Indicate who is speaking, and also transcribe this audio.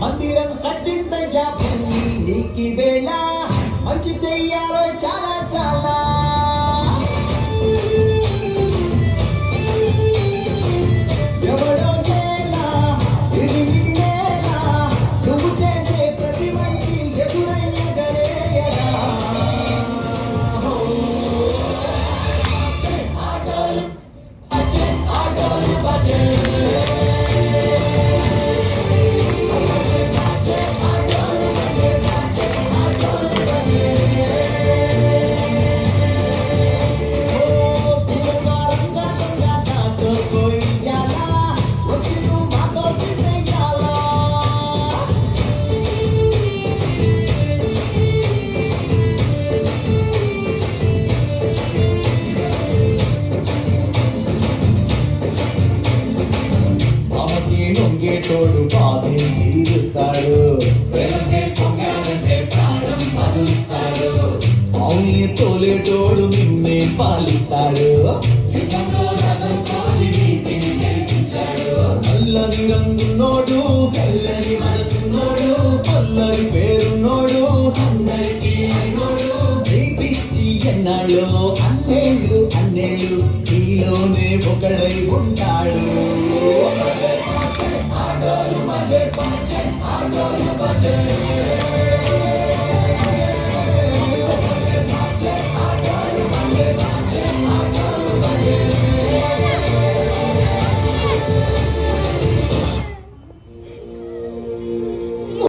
Speaker 1: మందిరం కట్టిందయ్యా నీకి వేళ మంచి చెయ్యాలో చాలా చాలా ఎవడో నేలా ఇరిగి నేలా నువ్వు చేసే ప్రతి మంచి ఎదురయ్యగరేయగా ఆటోలు బజే తోడు బాధే తీరుస్తాడు అవుని తోలేటోడు నిన్నే పాలిస్తాడు నల్లని రంగున్నోడు తెల్లని మనసున్నోడు పల్లరి పేరున్నోడు అందరికీ అయినోడు పిచ్చి ఎన్నాళ్ళు అన్నేళ్ళు నీలోనే ఒకడై ఉంటాడు.